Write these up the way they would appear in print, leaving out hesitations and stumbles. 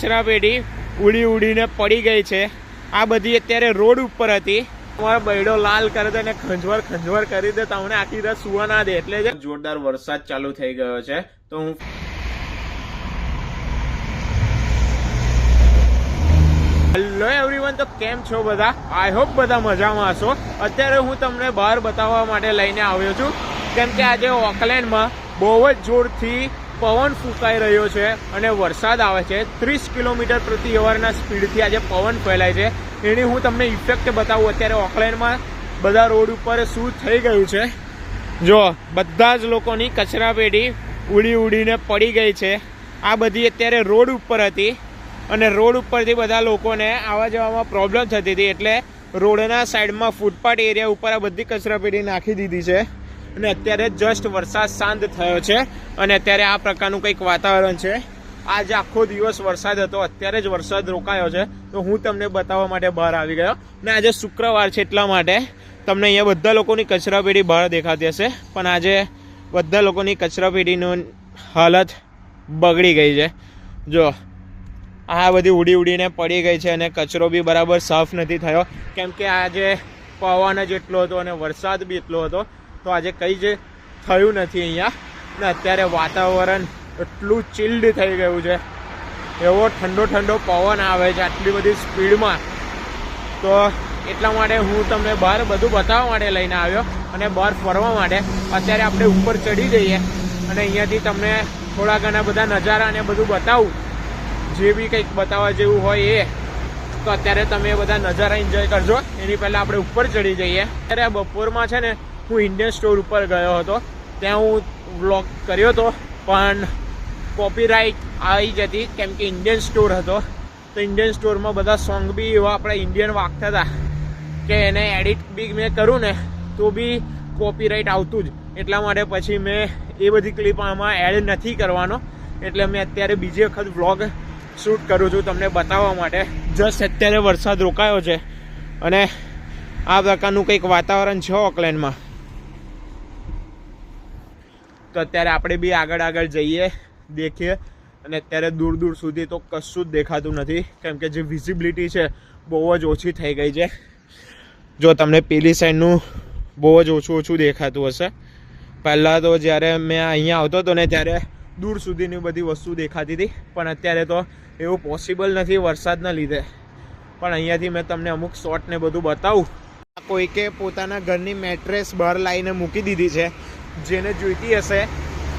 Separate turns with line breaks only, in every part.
કચરા પેટી ઉડીને પડી ગઈ છે। આ બધી અત્યારે રોડ ઉપર હતી। તમારો બૈડો લાલ કરી દે ને ખંજવાર કરી દે, તમને આખી રાત સુવા ના દે। એટલે જોરદાર વરસાદ ચાલુ થઈ ગયો છે। તો હું હેલો એવરીવન, તો કેમ છો બધા? આઈ હોપ બધા મજામાં હશો। અત્યારે હું તમને બહાર બતાવવા માટે લઈને આવ્યો છું, કેમ કે આજે ઓકલેન્ડમાં બહુ જ જોરથી પવન ફૂંકાઈ રહ્યો છે અને વરસાદ આવે છે। 30 કિલોમીટર પ્રતિ અવારના સ્પીડથી આજે પવન ફેલાય છે। એની હું તમને ઇફેક્ટ બતાવું અત્યારે ઓકલેન્ડમાં બધા રોડ ઉપર શું થઈ ગયું છે। જો બધા જ લોકોની કચરા પેટી ઉડીને પડી ગઈ છે। આ બધી અત્યારે રોડ ઉપર હતી અને રોડ ઉપરથી બધા લોકોને આવવા જવામાં પ્રોબ્લેમ થતી હતી, એટલે રોડના સાઈડમાં ફૂટપાથ એરિયા ઉપર આ બધી કચરા પેટી નાખી દીધી છે। અને અત્યારે જસ્ટ વરસાદ શાંત થયો છે અને અત્યારે આ પ્રકારનું કંઈક વાતાવરણ છે। આજે આખો દિવસ વરસાદ હતો, અત્યારે જ વરસાદ રોકાયો છે। તો હું તમને બતાવવા માટે બહાર આવી ગયો ને આજે શુક્રવાર છે એટલા માટે તમને અહીંયા બધા લોકોની કચરા પેટી બહાર દેખાતી હશે, પણ આજે બધા લોકોની કચરા પેટીની હાલત બગડી ગઈ છે। જો આ બધી ઉડીને પડી ગઈ છે અને કચરો બી બરાબર સાફ નથી થયો, કેમ કે આજે પવન જ એટલો હતો અને વરસાદ બી એટલો હતો। તો આજે કંઈ જ થયું નથી અહીંયા ને અત્યારે વાતાવરણ એટલું ચિલ્ડ થઈ ગયું છે, એવો ઠંડો પવન આવે છે આટલી બધી સ્પીડમાં। તો એટલા માટે હું તમને બહાર બધું બતાવવા માટે લઈને આવ્યો અને બહાર ફરવા માટે। અત્યારે આપણે ઉપર ચડી જઈએ અને અહીંયાથી તમને થોડા ઘણા બધા નજારા અને બધું બતાવું, જે બી કંઈક બતાવવા જેવું હોય એ। તો અત્યારે તમે બધા નજારા એન્જોય કરજો। એની પહેલાં આપણે ઉપર ચડી જઈએ। અત્યારે બપોરમાં છે ને હું ઇન્ડિયન સ્ટોર ઉપર ગયો હતો, ત્યાં હું વ્લોગ કર્યો હતો, પણ કોપીરાઇટ આવી જતી, કેમ કે ઇન્ડિયન સ્ટોર હતો। તો ઇન્ડિયન સ્ટોરમાં બધા સોંગ બી એવા આપણા ઇન્ડિયન વાગતા હતા કે એને એડિટ બી મેં કરું ને તો બી કોપીરાઇટ આવતું જ, એટલા માટે પછી મેં એ બધી ક્લિપ આમાં એડ નથી કરવાનો। એટલે મેં અત્યારે બીજી વખત વ્લોગ શૂટ કરું છું તમને બતાવવા માટે। જસ્ટ અત્યારે વરસાદ રોકાયો છે અને આ પ્રકારનું કંઈક વાતાવરણ છે ઓકલેન્ડમાં। તો અત્યારે આપણે બી આગળ જઈએ, દેખીએ, અને અત્યારે દૂર સુધી તો કશું જ દેખાતું નથી, કેમ કે જે વિઝિબિલિટી છે બહુ જ ઓછી થઈ ગઈ છે। જો તમને પેલી સાઈડનું બહુ જ ઓછું દેખાતું હશે। પહેલાં તો જ્યારે મેં અહીંયા આવતો હતો ને ત્યારે દૂર સુધીની બધી વસ્તુ દેખાતી હતી, પણ અત્યારે તો એવું પોસિબલ નથી વરસાદના લીધે। પણ અહીંયાથી મેં તમને અમુક શોટ ને બધું બતાવું। કોઈકે પોતાના ઘરની મેટ્રેસ બહાર લાવીને મૂકી દીધી છે, જેને જોઈતી હશે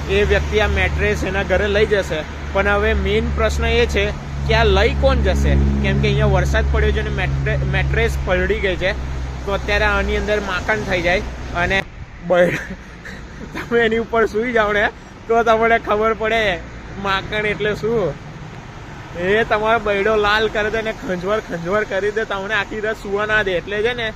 એ વ્યક્તિ આ મેટ્રેસ એના ઘરે લઈ જશે। પણ હવે મેઇન પ્રશ્ન એ છે કે આ લઈ કોણ જશે, કેમ કે અહીંયા વરસાદ પડ્યો છે અને મેટ્રેસ પલળી ગઈ છે। તો અત્યારે આની અંદર માખણ થઈ જાય અને તમે એની ઉપર સૂઈ જાઓ ને તો તમને ખબર પડે માખણ એટલે શું। એ તમારો બૈડો લાલ કરી દે ને ખંજવાર કરી દે, તમને આખી રાત સુવા ના દે। એટલે છે ને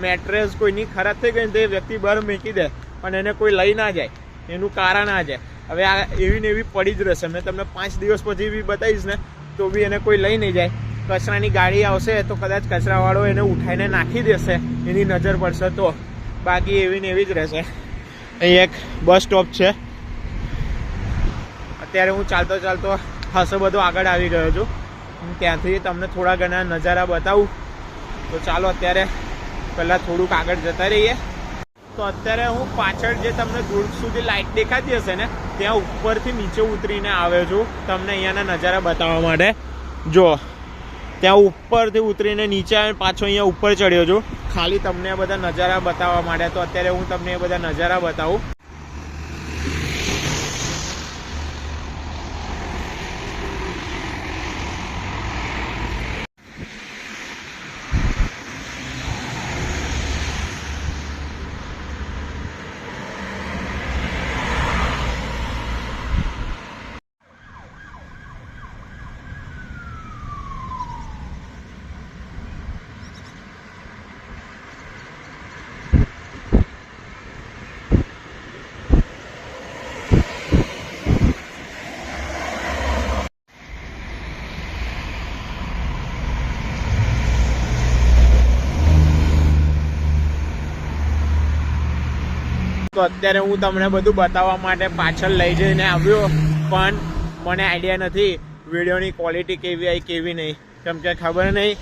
મેટ્રેસ કોઈની ખરાબ થઈ ગઈ ને તો એ વ્યક્તિ બહાર મૂકી દે પણ એને કોઈ લઈ ના જાય, એનું કારણ આ છે। હવે આ એવી ને એવી પડી જ રહેશે। મેં તમને 5 દિવસ પછી બી બતાવીશ ને તો બી એને કોઈ લઈ નહીં જાય। કચરાની ગાડી આવશે તો કદાચ કચરાવાળો એને ઉઠાઈને નાખી દેશે, એની નજર પડશે તો, બાકી એવી ને એવી જ રહેશે। અહીં એક બસ સ્ટોપ છે। અત્યારે હું ચાલતો ખાસો બધો આગળ આવી ગયો છું, ત્યાંથી તમને થોડા ઘણા નજારા બતાવું। તો ચાલો અત્યારે પહેલાં થોડુંક આગળ જતા રહીએ। તો અત્યારે હું પાછળ જે તમને દૂર સુધી લાઇટ દેખાતી હશે ને ત્યાં ઉપરથી નીચે ઉતરીને આવ્યો છું તમને અહીંયાના નજારા બતાવવા માટે। જો ત્યાં ઉપરથી ઉતરીને નીચે આવીને પાછો અહીંયા ઉપર ચડ્યો છું ખાલી તમને આ બધા નજારા બતાવવા માટે। તો અત્યારે હું તમને એ બધા નજારા બતાવું। તો અત્યારે હું તમને બધું બતાવવા માટે પાછળ લઈ જઈને આવ્યો, પણ મને આઈડિયા નથી વિડીયોની ક્વોલિટી કેવી આવી કેવી નહીં, કેમ કે ખબર નહીં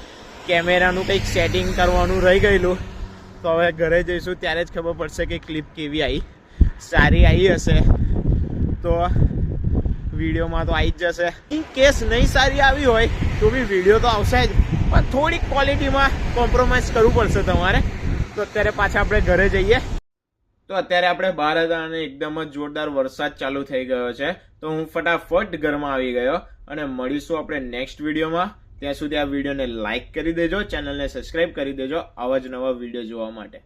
કેમેરાનું કંઈક સેટિંગ કરવાનું રહી ગયેલું. તો હવે ઘરે જઈશું ત્યારે જ ખબર પડશે કે ક્લિપ કેવી આવી. સારી આવી હશે તો વિડીયોમાં તો આવી જ જશે. ઇન કેસ નહીં સારી આવી હોય તો બી વિડીયો તો આવશે જ, પણ થોડીક ક્વોલિટીમાં કોમ્પ્રોમાઇઝ કરવું પડશે તમારે. તો અત્યારે પાછા આપણે ઘરે જઈએ. તો અત્યારે આપણે બહાર હતા અને એકદમ જ જોરદાર વરસાદ ચાલુ થઈ ગયો છે. તો હું ફટાફટ ઘરમાં આવી ગયો અને મળીશું આપણે નેક્સ્ટ વિડીયોમાં. ત્યાં સુધી આ વિડીયોને લાઇક કરી દેજો, ચેનલને સબસ્ક્રાઇબ કરી દેજો આવા જ નવા વિડીયો જોવા માટે.